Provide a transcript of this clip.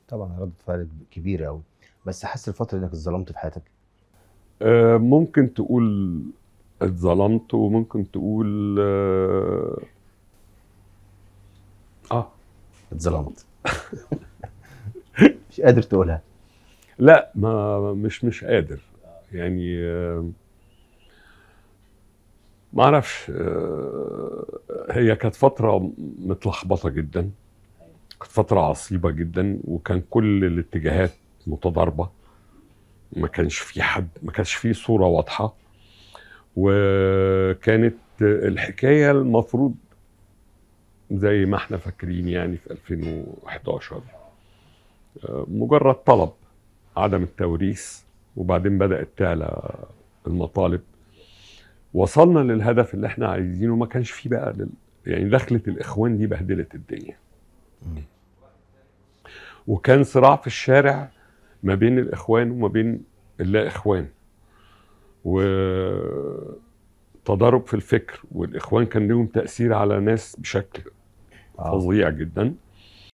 طبعا ردة فعل كبيرة أوي، بس حاسس الفترة دي إنك اتظلمت في حياتك؟ ممكن تقول اتظلمت، وممكن تقول آه اتظلمت. مش قادر تقولها. لا، ما مش قادر يعني. ما اعرفش. هي كانت فترة متلخبطة جدا، كانت فترة عصيبة جدا، وكان كل الاتجاهات متضاربة. ما كانش في حد، ما كانش في صورة واضحة. وكانت الحكاية المفروض زي ما احنا فاكرين يعني في 2011 مجرد طلب عدم التوريث، وبعدين بدأت تعلى المطالب. وصلنا للهدف اللي احنا عايزينه، ما كانش فيه بقى يعني دخلة الإخوان دي بهدلت الدنيا. وكان صراع في الشارع ما بين الإخوان وما بين اللا إخوان، وتضارب في الفكر. والإخوان كان لهم تأثير على ناس بشكل اه. فظيع جدا.